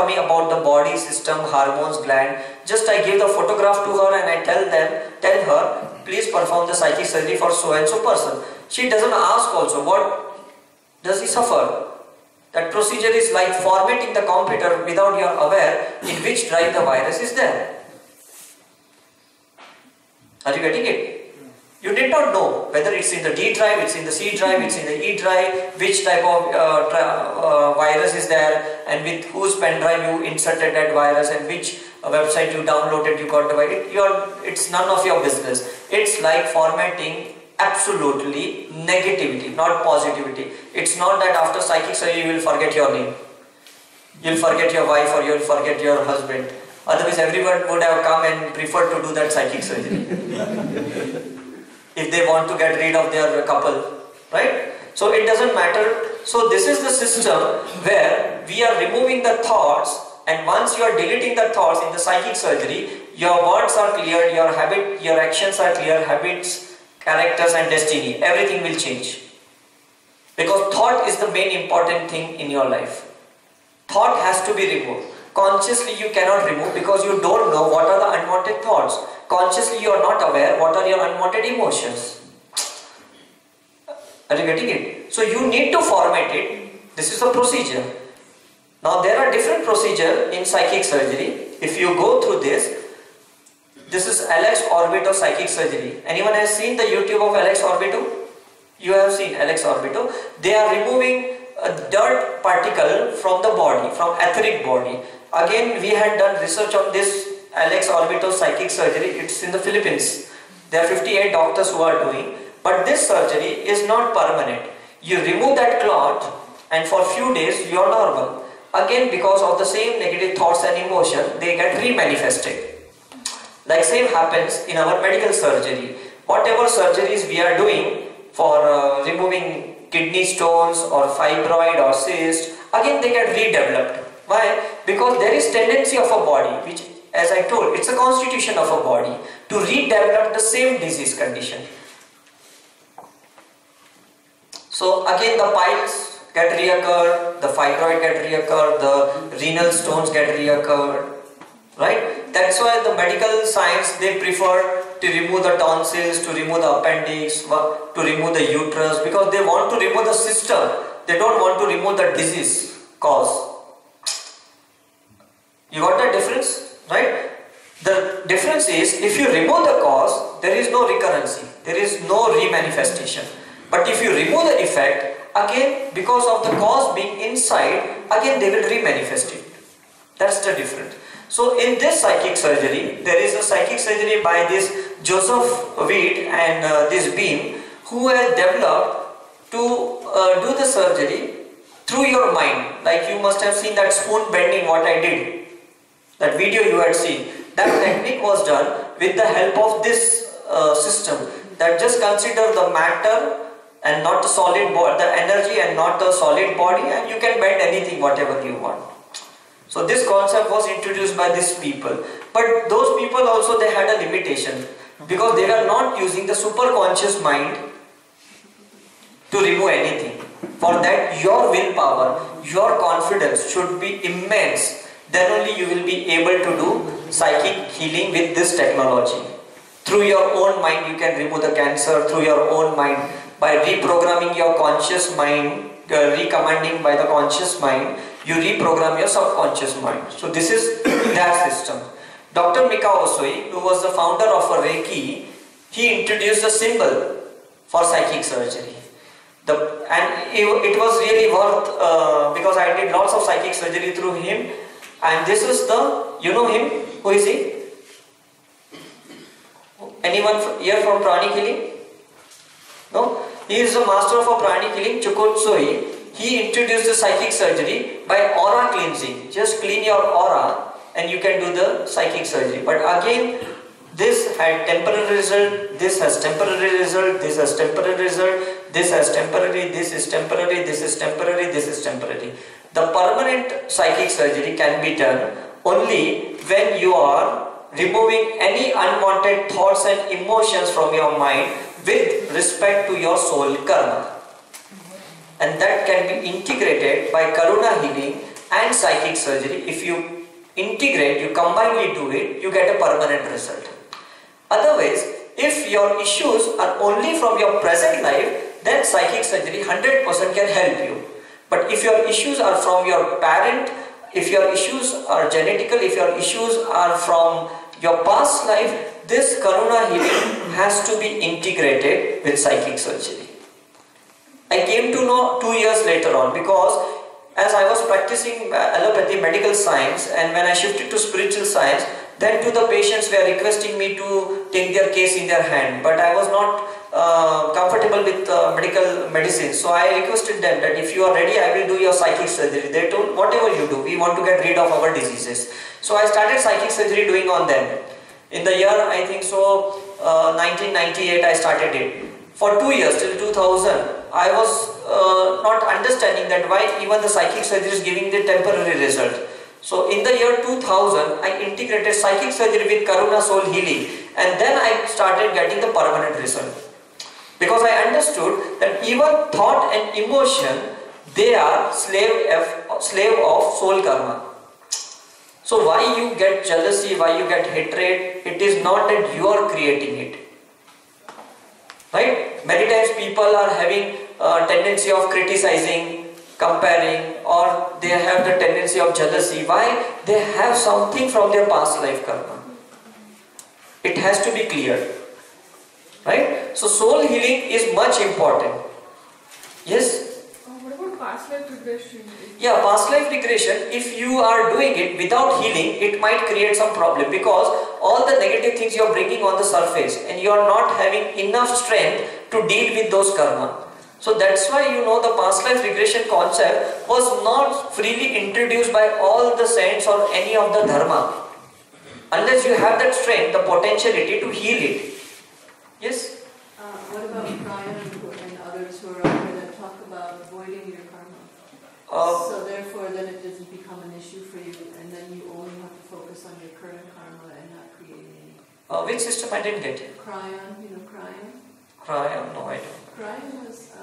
me about the body system, hormones, gland. Just I give the photograph to her and I tell her, please perform the psychic surgery for so and so person. She doesn't ask also, what does he suffer? That procedure is like formatting the computer without you are aware in which drive the virus is there. Are you getting it? You did not know whether it's in the D drive, it's in the C drive, it's in the E drive, which type of virus is there, and with whose pen drive you inserted that virus, and which website you downloaded, you got the virus. It's none of your business. It's like formatting absolutely negativity, not positivity. It's not that after psychic surgery you will forget your name, you'll forget your wife, or you'll forget your husband. Otherwise everyone would have come and preferred to do that psychic surgery if they want to get rid of their couple, right? So it doesn't matter. So this is the system where we are removing the thoughts, and once you are deleting the thoughts in the psychic surgery, your words are clear, your actions are clear, habits, characters and destiny, everything will change. Because thought is the main important thing in your life. Thought has to be removed. Consciously you cannot remove because you don't know what are the unwanted thoughts. Consciously you are not aware what are your unwanted emotions. Are you getting it? So you need to format it. This is a procedure. Now there are different procedures in psychic surgery. If you go through this is Alex Orbito psychic surgery. Anyone has seen the YouTube of Alex Orbito? You have seen Alex Orbito. They are removing a dirt particle from the body, from etheric body. Again, we had done research on this Alex Orbito psychic surgery. It's in the Philippines. There are 58 doctors who are doing. But this surgery is not permanent. You remove that clot and for few days you are normal. Again, because of the same negative thoughts and emotion, they get re-manifested. Like same happens in our medical surgery. Whatever surgeries we are doing for removing kidney stones or fibroid or cyst, again they get redeveloped. Why? Because there is tendency of a body, which as I told, it's a constitution of a body, to redevelop the same disease condition. So again the piles get reoccurred, the fibroid get reoccurred, the renal stones get reoccurred, right? That's why the medical science, they prefer to remove the tonsils, to remove the appendix, to remove the uterus, because they want to remove the system. They don't want to remove the disease cause. You got the difference, right? The difference is, if you remove the cause, there is no recurrency, there is no remanifestation. But if you remove the effect, again, because of the cause being inside, again they will remanifest it. That's the difference. So in this psychic surgery, there is a psychic surgery by this Joseph Weed and this Beam, who has developed to do the surgery through your mind. Like you must have seen that spoon bending, what I did. That video you had seen. That technique was done with the help of this system. That just consider the matter and not the solid body, the energy and not the solid body, and you can bend anything whatever you want. So this concept was introduced by these people. But those people also, they had a limitation, because they were not using the superconscious mind to remove anything. For that, your willpower, your confidence should be immense. Then only you will be able to do psychic healing with this technology. Through your own mind, you can remove the cancer through your own mind. By reprogramming your conscious mind, recommanding by the conscious mind, you reprogram your subconscious mind. So this is that system. Dr. Mikao Usui, who was the founder of Reiki, he introduced a symbol for psychic surgery. And it was really worth, because I did lots of psychic surgery through him. And this is the, you know him? Who is he? Anyone here from pranic healing? No? He is the master of pranic healing, Chukotsui. He introduced the psychic surgery by aura cleansing. Just clean your aura and you can do the psychic surgery. But again, this had temporary result, this has temporary result, this has temporary result, this has temporary, this is temporary, this is temporary, this is temporary. The permanent psychic surgery can be done only when you are removing any unwanted thoughts and emotions from your mind with respect to your soul karma. And that can be integrated by Karuna healing and psychic surgery, if you integrate, you combinedly do it, you get a permanent result. Otherwise, if your issues are only from your present life, then psychic surgery 100% can help you. But if your issues are from your parent, if your issues are genetical, if your issues are from your past life, this Karuna healing has to be integrated with psychic surgery. I came to know 2 years later on, because as I was practicing allopathy medical science, and when I shifted to spiritual science, then to the patients were requesting me to take their case in their hand, but I was not comfortable with medical medicine. So I requested them that if you are ready, I will do your psychic surgery. They told, whatever you do, we want to get rid of our diseases. So I started psychic surgery doing on them. In the year, I think so, 1998 I started it. For 2 years, till 2000, I was not understanding that why even the psychic surgery is giving the temporary result. So in the year 2000, I integrated psychic surgery with Karuna soul healing, and then I started getting the permanent result. Because I understood that even thought and emotion, they are slave of soul karma. So why you get jealousy, why you get hatred, it is not that you are creating it. Right? Many times people are having a tendency of criticizing, comparing, or they have the tendency of jealousy. Why? They have something from their past life karma. It has to be cleared. Right? So soul healing is much important. Yes? What about past life regression? Yeah, past life regression, if you are doing it without healing, it might create some problem, because all the negative things you are bringing on the surface and you are not having enough strength to deal with those karma. So that's why the past life regression concept was not freely introduced by all the saints or any of the dharma. Unless you have that strength, the potentiality to heal it. Yes? What about Brian and others who are out there that talk about avoiding your karma? So therefore then it doesn't become an issue for you, and then you only have to focus on your current karma and not creating any. Which system I didn't get? Cryon, you know Cryon? Cryon, no I don't. Cryon was,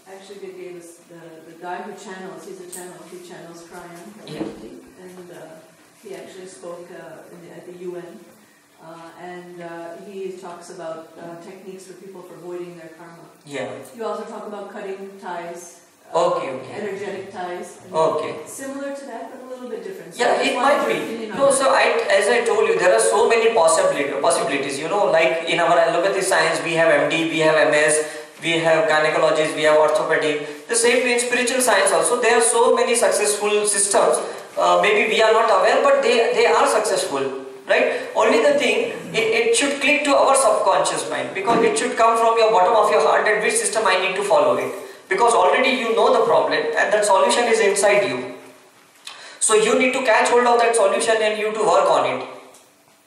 actually they gave us the guy who channels, he's a channel, he channels Cryon, and he actually spoke at the UN. And he talks about techniques for people for avoiding their karma. Yeah. You also talk about cutting ties, Okay. energetic ties. Okay. Similar to that, but a little bit different. So Yeah, it might be. No, so as I told you, there are so many possibilities. Like in our allopathy science, we have MD, we have MS, we have gynecologists, we have orthopedic. The same way in spiritual science also, there are so many successful systems. Maybe we are not aware, but they are successful. Right? Only the thing, it should click to our subconscious mind, because it should come from your bottom of your heart that which system I need to follow it. Because already you know the problem and that solution is inside you. So you need to catch hold of that solution and you to work on it.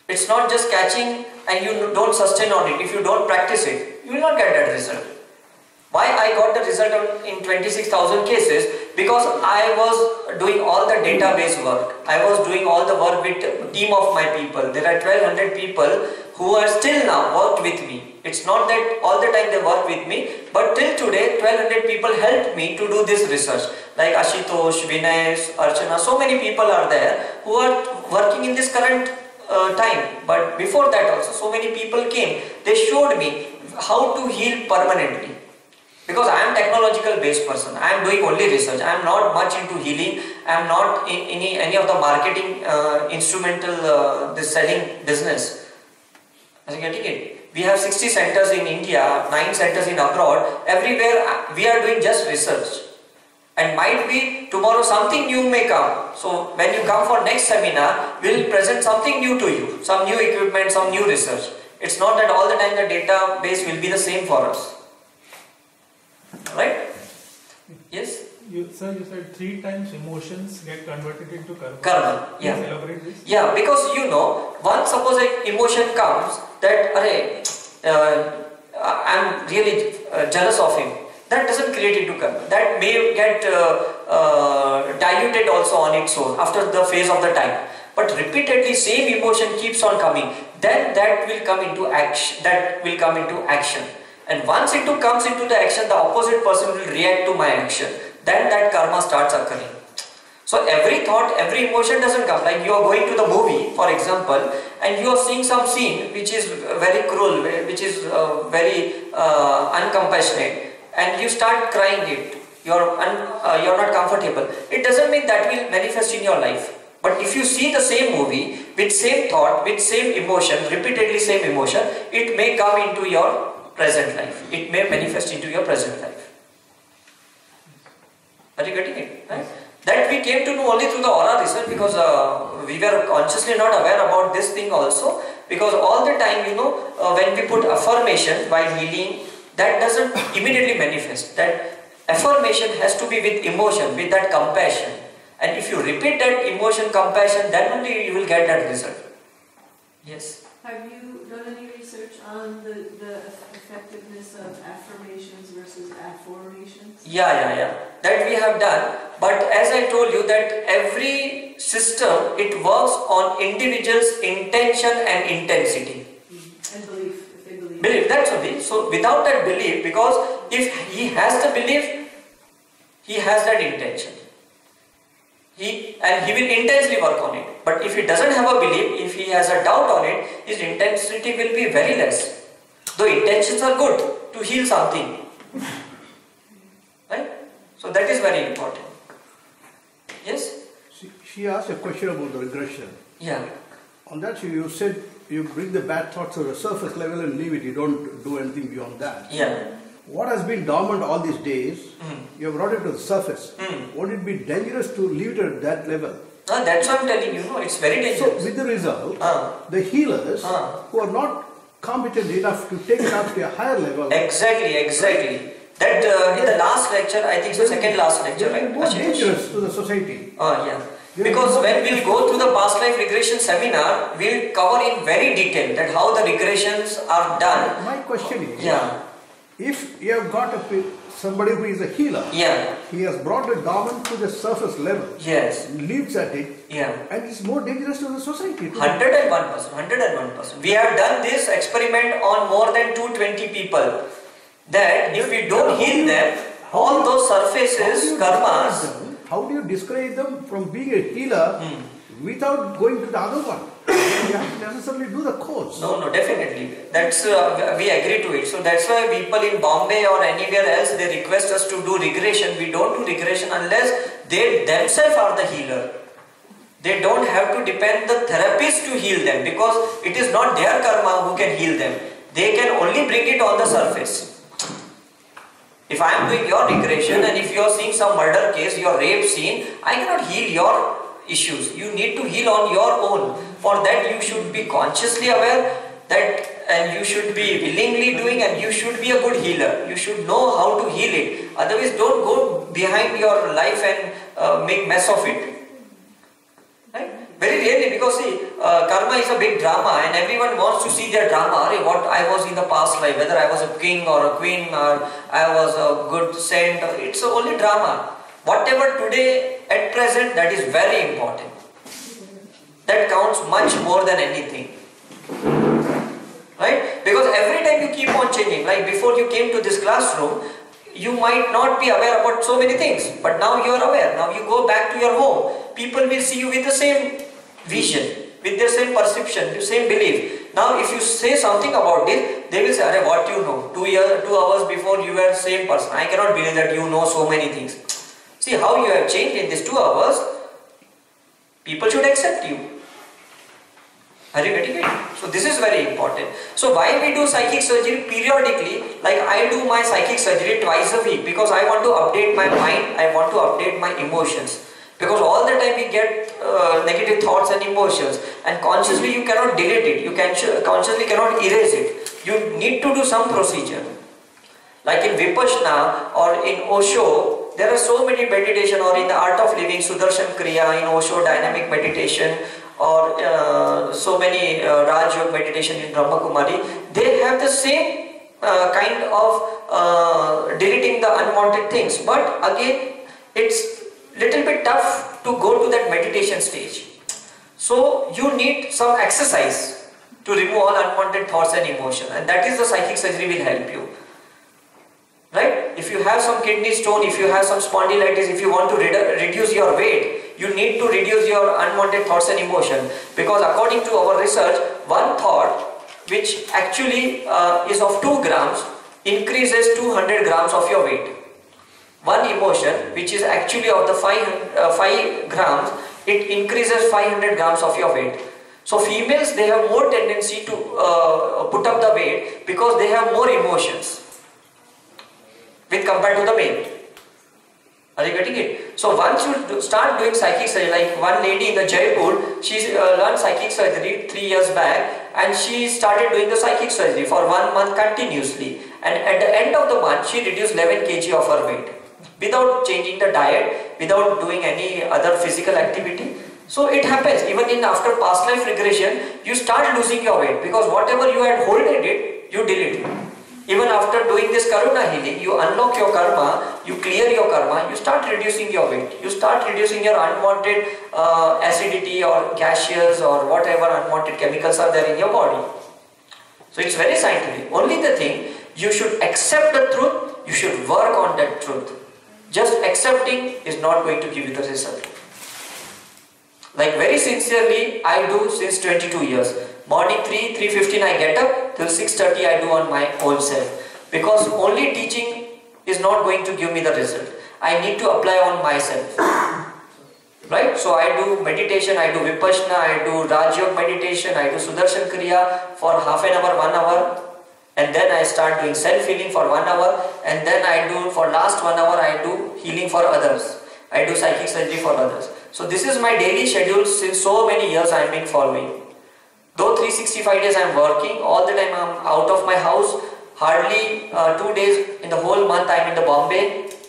It's not just catching and you don't sustain on it. If you don't practice it, you will not get that result. Why I got the result in 26,000 cases? Because I was doing all the database work. I was doing all the work with a team of my people. There are 1200 people who are still now worked with me. It's not that all the time they work with me, but till today 1200 people helped me to do this research. Like Ashutosh, Vinay, Archana, so many people are there who are working in this current time. But before that also so many people came. They showed me how to heal permanently. Because I am technological based person, I am doing only research. I am not much into healing. I am not in any of the marketing instrumental selling business. Are you getting it? We have 60 centers in India, 9 centers in abroad. Everywhere we are doing just research. And might be tomorrow something new may come. So when you come for next seminar, we will present something new to you. Some new equipment, some new research. It's not that all the time the database will be the same for us. Right? Yes? Sir, you said 3 times emotions get converted into karma. Karma, yeah. Please elaborate this. Yeah, because once suppose an emotion comes that, I'm really jealous of him. That doesn't create into karma. That may get diluted also on its own after the phase of the time. But repeatedly same emotion keeps on coming. Then that will come into action. And once it comes into the action, the opposite person will react to my action. Then that karma starts occurring. So every thought, every emotion doesn't come. Like you are going to the movie, for example, and you are seeing some scene which is very cruel, which is very uncompassionate, and you start crying it. You're not comfortable. It doesn't mean that will manifest in your life. But if you see the same movie with same thought, with same emotion, repeatedly same emotion, it may come into your present life. It may manifest into your present life. Are you getting it? Right? That we came to know only through the aura research, because we were consciously not aware about this thing also, because all the time, when we put affirmation while healing, that doesn't immediately manifest. That affirmation has to be with emotion, with that compassion. And if you repeat that emotion, compassion, then only you will get that result. Yes. Have you done any research on the effectiveness of affirmations versus affirmations? Yeah. That we have done. But as I told you, that every system, it works on individual's intention and intensity. And belief, if they believe. Belief, that's only. So without that belief, because if he has the belief, he has that intention. He will intensely work on it. But if he doesn't have a belief, if he has a doubt on it, his intensity will be very less. Though intentions are good to heal something. Right? So that is very important. Yes? She asked a question about the regression. Yeah. On that, you said you bring the bad thoughts to the surface level and leave it. You don't do anything beyond that. Yeah. What has been dormant all these days, you have brought it to the surface. Would it be dangerous to leave it at that level? That's what I'm telling you. It's very dangerous. So, with the result, the healers who are not competent enough to take it up to a higher level. Exactly. That in the last lecture, I think so, second last lecture, right? More dangerous to the society. Yeah. Because when we'll go through the past life regression seminar, we'll cover in very detail that how the regressions are done. My question is, if you have got somebody who is a healer, he has brought the dormant to the surface level, lives at it, and it's more dangerous to the society. 101%. We have done this experiment on more than 220 people. That if we don't heal them, all those surfaces, karmas. How do you discourage them from being a healer without going to the other one? You have to necessarily do the course. No, definitely. That's we agree to it. So that's why people in Bombay or anywhere else, they request us to do regression. We don't do regression unless they themselves are the healer. They don't have to depend the therapist to heal them, because it is not their karma who can heal them. They can only bring it on the surface. If I am doing your regression and if you are seeing some murder case, your rape scene, I cannot heal your issues. You need to heal on your own. For that you should be consciously aware that, and you should be willingly doing, and you should be a good healer. You should know how to heal it. Otherwise don't go behind your life and make mess of it. Right? Very rarely, because see, karma is a big drama and everyone wants to see their drama. What I was in the past life, whether I was a king or a queen or I was a good saint, it's only drama. Whatever today at present, that is very important. That counts much more than anything. Right? Because every time you keep on changing, like before you came to this classroom, you might not be aware about so many things, but now you are aware. Now you go back to your home, people will see you with the same vision, with the same perception, the same belief. Now if you say something about this, they will say, "Arey, what you know? 2 hours before you were same person. I cannot believe that you know so many things." See how you have changed in these 2 hours. People should accept you. Are you getting it? So this is very important. So why we do psychic surgery periodically? Like I do my psychic surgery twice a week, because I want to update my mind, I want to update my emotions. Because all the time we get negative thoughts and emotions, and consciously you cannot delete it, you consciously cannot erase it. You need to do some procedure. Like in Vipassana or in Osho, there are so many meditation, or in the Art of Living, Sudarshan Kriya, in Osho dynamic meditation, or so many Raj Yoga meditation in Brahma Kumari, they have the same kind of deleting the unwanted things. But again, it's little bit tough to go to that meditation stage. So you need some exercise to remove all unwanted thoughts and emotion, and that is the psychic surgery will help you. Right? If you have some kidney stone, if you have some spondylitis, if you want to reduce your weight, you need to reduce your unwanted thoughts and emotion, because according to our research, one thought which actually is of 2 grams increases 200 grams of your weight. One emotion which is actually of the 5 grams, it increases 500 grams of your weight. So females, they have more tendency to put up the weight because they have more emotions with compared to the male. Are you getting it? So once you start doing psychic surgery, like one lady in the Jaipur, she learned psychic surgery 3 years back, and she started doing the psychic surgery for 1 month continuously, and at the end of the month she reduced 11 kg of her weight without changing the diet, without doing any other physical activity. So it happens even in after past life regression, you start losing your weight because whatever you had holded it, you delete it. Even after doing this Karuna healing, you unlock your karma, you clear your karma, you start reducing your weight. You start reducing your unwanted acidity or gaseous or whatever unwanted chemicals are there in your body. So it's very scientific. Only the thing, you should accept the truth, you should work on that truth. Just accepting is not going to give you the result. Like very sincerely, I do since 22 years. Morning 3:15 I get up, till 6:30 I do on my own self. Because only teaching is not going to give me the result. I need to apply on myself. Right? So I do meditation, I do Vipassana, I do Raj Yoga meditation, I do Sudarshan Kriya for half an hour, 1 hour. And then I start doing self-healing for 1 hour. And then I do, for last 1 hour, I do healing for others. I do psychic surgery for others. So this is my daily schedule since so many years I have been following. Though 365 days I am working, all the time I am out of my house. Hardly 2 days in the whole month I am in the Bombay,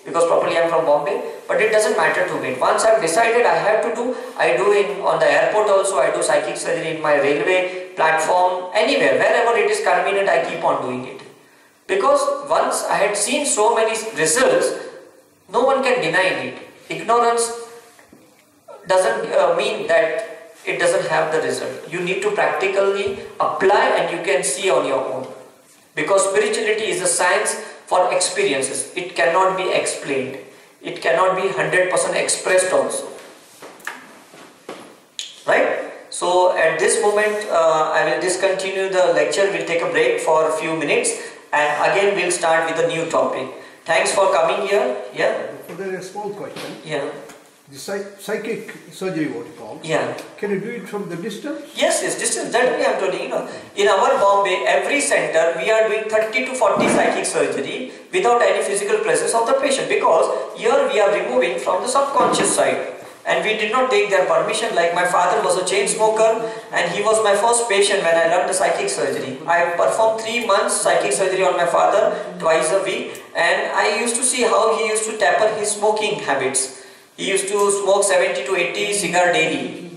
because probably I am from Bombay. But it doesn't matter to me. Once I have decided I have to do, I do on the airport also, I do psychic surgery in my railway platform, anywhere, wherever it is convenient, I keep on doing it. Because once I had seen so many results, no one can deny it. Ignorance doesn't mean that it doesn't have the result. You need to practically apply and you can see on your own. Because spirituality is a science for experiences. It cannot be explained. It cannot be 100% expressed also. Right? So at this moment, I will discontinue the lecture. We'll take a break for a few minutes and again we'll start with a new topic. Thanks for coming here. Yeah? So there is a small question. Yeah. The psychic surgery, what you call? Yeah. Can you do it from the distance? Yes, distance. That we have told you. In our Bombay, every center we are doing 30 to 40 psychic surgery without any physical presence of the patient, because here we are removing from the subconscious side. And we did not take their permission. Like my father was a chain smoker and he was my first patient when I learned the psychic surgery. I performed 3 months psychic surgery on my father twice a week, and I used to see how he used to taper his smoking habits. He used to smoke 70 to 80 cigars daily.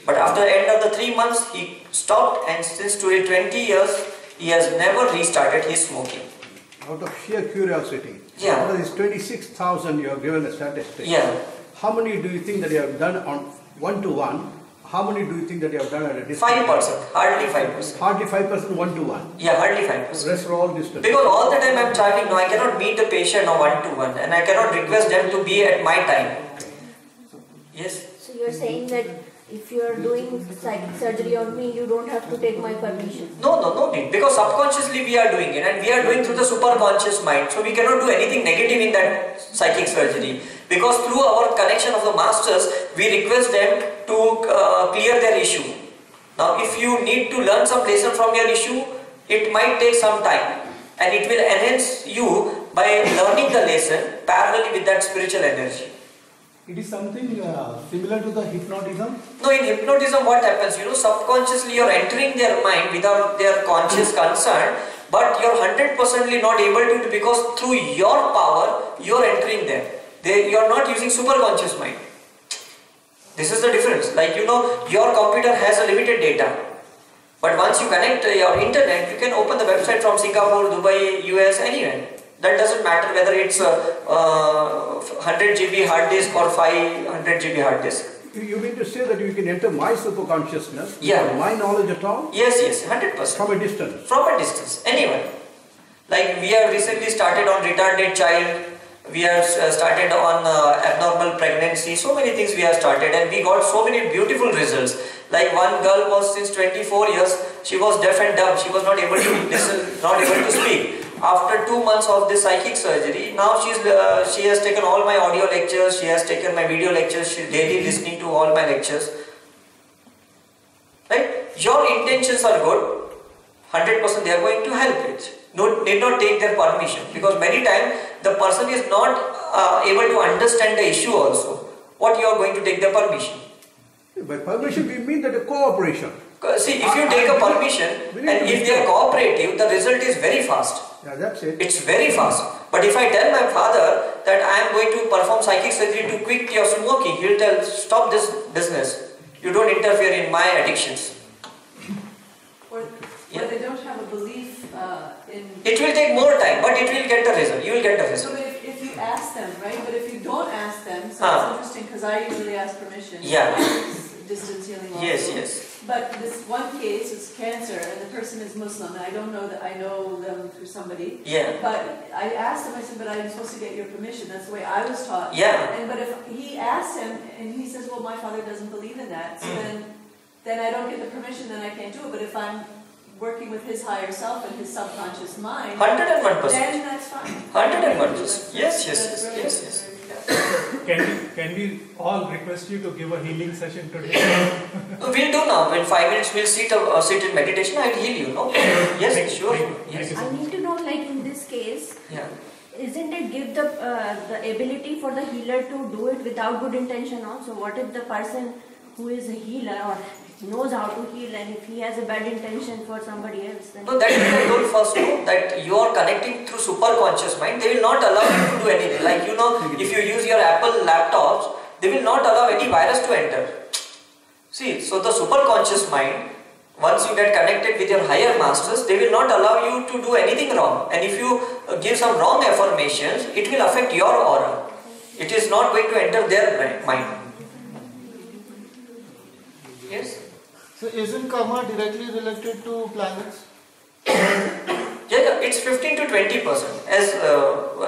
But after the end of the 3 months, he stopped, and since today 20 years, he has never restarted his smoking. Out of sheer curiosity, yeah. Out of these 26,000 you have given a statistic. Yeah. How many do you think that you have done on one-to-one? How many do you think that you have done at a distance? 5%, hardly 5%. Hardly 5% one-to-one? Yeah, hardly 5%. The rest are all distance. Because all the time I am charging, no, I cannot meet the patient on one-to-one, and I cannot request them to be at my time. Yes? So you are saying that if you are doing psychic surgery on me, you don't have to take my permission? No need. Because subconsciously we are doing it, and we are doing through the superconscious mind. So we cannot do anything negative in that psychic surgery. Because through our connection of the masters, we request them to clear their issue. Now if you need to learn some lesson from your issue, it might take some time. And it will enhance you by learning the lesson parallelly with that spiritual energy. It is something similar to the hypnotism? No, in hypnotism what happens, subconsciously you are entering their mind without their conscious concern, but you are 100% not able to, because through your power you are entering them. You are not using superconscious mind. This is the difference. Like your computer has a limited data. But once you connect your internet, you can open the website from Singapore, Dubai, US, anywhere. That doesn't matter whether it's 100 GB hard disk or 500 GB hard disk. You mean to say that you can enter my superconsciousness without my knowledge at all? Yes, 100%. From a distance? From a distance, anyone. Like we have recently started on retarded child. We have started on abnormal pregnancy, so many things we have started, and we got so many beautiful results. Like one girl was since 24 years, she was deaf and dumb, she was not able to listen, not able to speak. After 2 months of this psychic surgery, now she has taken all my audio lectures, she has taken my video lectures, she is daily listening to all my lectures. Right? Your intentions are good, 100% they are going to help it. Need not take their permission, because many times the person is not able to understand the issue also. What you are going to take the permission? By permission we mean that a cooperation. See, if you take a permission and if they are cooperative, the result is very fast. Yeah, that's it. It's very fast. But if I tell my father that I am going to perform psychic surgery to quit your smoking, he will tell, stop this business. You don't interfere in my addictions. Or they don't have a belief in... It will take more time, but it will get the result. You will get the result. So if you ask them, right? But if you don't ask them, so it's interesting because I usually ask permission. Yeah. Distance healing also. Yes. But this one case is cancer, and the person is Muslim, and I don't know that I know them through somebody. Yeah. But I asked him, I said, but I'm supposed to get your permission. That's the way I was taught. Yeah. But if he asked him, and he says, well, my father doesn't believe in that, so then I don't get the permission, then I can't do it. But if I'm working with his higher self and his subconscious mind, 101%. then that's fine. 101%. Yes. Can we all request you to give a healing session today? We'll do now. In 5 minutes, we'll sit in meditation. I'll heal you. No? Yes, sure. Yes. I need to know, like in this case, isn't it give the ability for the healer to do it without good intention also? What if the person who is a healer or knows how to heal, and if he has a bad intention for somebody else, then... No, that is I told first, that you are connecting through superconscious mind. They will not allow you to do anything. Like, if you use your Apple laptops, they will not allow any virus to enter. See, so the superconscious mind, once you get connected with your higher masters, they will not allow you to do anything wrong. And if you give some wrong affirmations, it will affect your aura. It is not going to enter their mind. Yes? So isn't karma directly related to planets? Yeah, it's 15 to 20%. As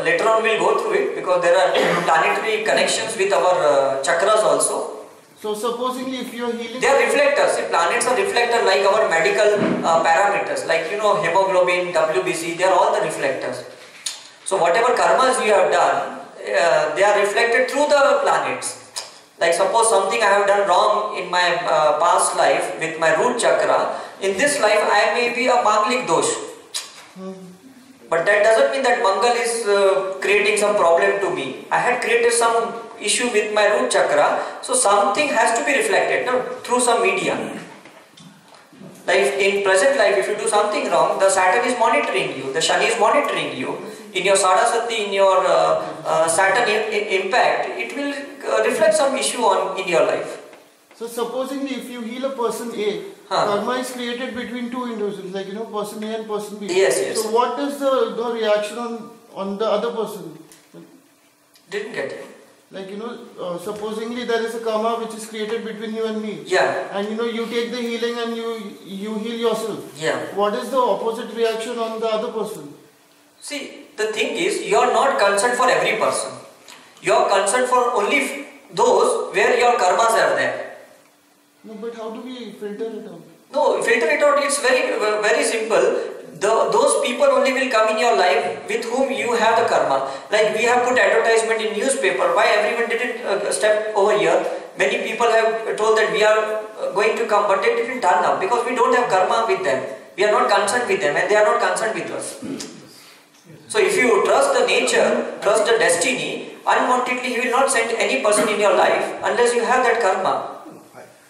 later on we'll go through it, because there are planetary connections with our chakras also. So supposingly if you are healing... They are reflectors. See, planets are reflectors like our medical parameters. Like hemoglobin, WBC, they are all the reflectors. So whatever karmas you have done, they are reflected through the planets. Like suppose something I have done wrong in my past life with my root chakra, in this life I may be a Manglik dosh. But that doesn't mean that Mangal is creating some problem to me. I had created some issue with my root chakra, so something has to be reflected through some media. Like in present life, if you do something wrong, the Saturn is monitoring you, the Shani is monitoring you. In your Saraswati, in your Saturn impact, it will reflect some issue in your life. So supposingly if you heal a person A, karma is created between two individuals, like person A and person B. Yes. So what is the reaction on the other person? Didn't get it. Like supposingly there is a karma which is created between you and me. Yeah. And you take the healing and you heal yourself. Yeah. What is the opposite reaction on the other person? See, the thing is, you are not concerned for every person. You are concerned for only those where your karmas are there. No, but how do we filter it out? No, filter it out, it's very simple. Those people only will come in your life with whom you have the karma. Like we have put advertisement in newspaper. Why everyone didn't step over here? Many people have told that we are going to come, but they didn't turn up because we don't have karma with them. We are not concerned with them and they are not concerned with us. So if you trust the nature, trust the destiny, unwantedly he will not send any person in your life unless you have that karma.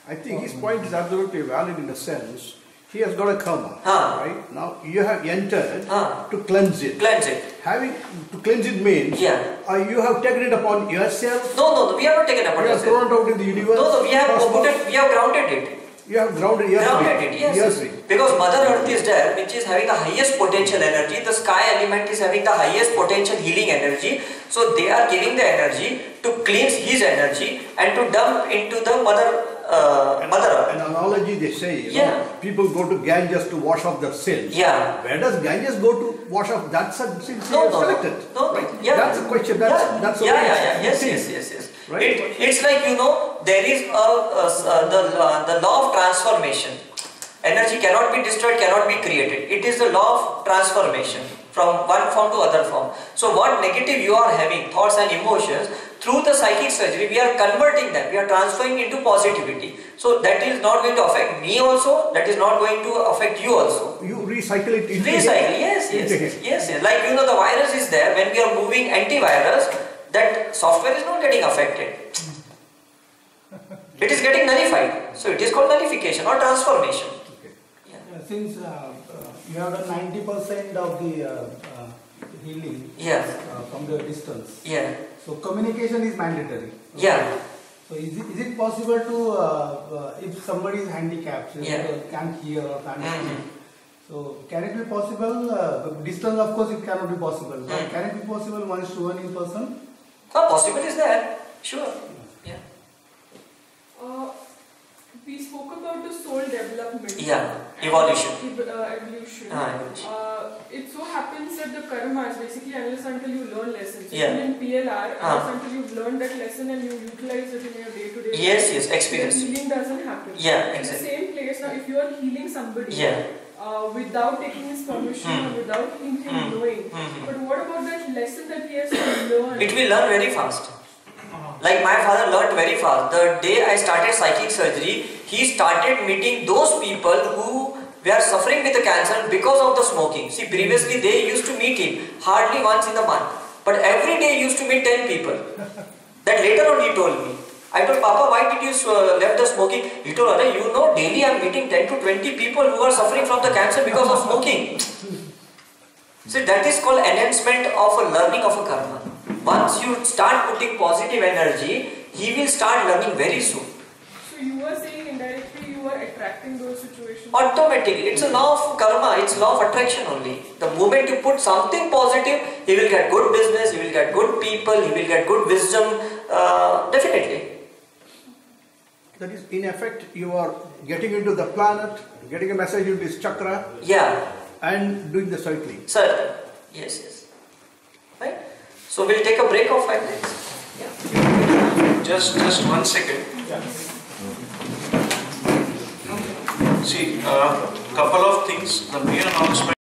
I think his point is absolutely valid in a sense. He has got a karma, right? Now you have entered to cleanse it. To cleanse it means you have taken it upon yourself. No, we have not taken it upon yourself. You have thrown it out in the universe. No, we have grounded it. You have grounded it, yes. Because Mother Earth is there, which is having the highest potential energy. The sky element is having the highest potential healing energy. So they are giving the energy to cleanse his energy and to dump into the Mother Earth. An analogy they say, people go to Ganges to wash off their sins. Where does Ganges go to? wash off. That's a since No, he has selected. No, right? Yeah. That's the question. That's the way Yes. Right? It's like, there is the law of transformation. Energy cannot be destroyed, cannot be created. It is the law of transformation from one form to other form. So what negative you are having, thoughts and emotions, through the psychic surgery, we are converting them, we are transferring into positivity. So that is not going to affect me also, that is not going to affect you also. You recycle it into yes. Like, the virus is there, when we are moving antivirus, that software is not getting affected. It is getting nullified. So it is called nullification or transformation. Since you have done 90% of the healing from the distance, so communication is mandatory. So is it possible to, if somebody is handicapped, can't hear or can't speak, so can it be possible, distance of course it cannot be possible, but can it be possible 1:1 in person? Possible is there, sure. We spoke about the soul development. Evolution. Evolution. It so happens that the karma is basically unless until you learn lessons. In PLR, unless until you've learned that lesson and you utilize it in your day-to-day life, experience. Healing doesn't happen. Exactly. In the same place, now if you are healing somebody without taking his permission or without him knowing, but what about that lesson that he has to learn? It will learn very fast. Like my father learned very fast. The day I started psychic surgery, he started meeting those people who were suffering with the cancer because of the smoking. See, previously they used to meet him hardly once in a month. But every day he used to meet 10 people. That later on he told me. I told, Papa, why did you left the smoking? He told, daily I am meeting 10 to 20 people who are suffering from the cancer because of smoking. See, that is called enhancement of a learning of a karma. Once you start putting positive energy, he will start learning very soon. So you are saying indirectly you are attracting those situations? Automatically. It's a law of karma, it's law of attraction only. The moment you put something positive, he will get good business, he will get good people, he will get good wisdom, definitely. That is, in effect, you are getting into the planet, getting a message into this chakra, and doing the cycling. Certainly. Yes. Right? So we'll take a break of 5 minutes. Just 1 second. See, couple of things. The main announcement.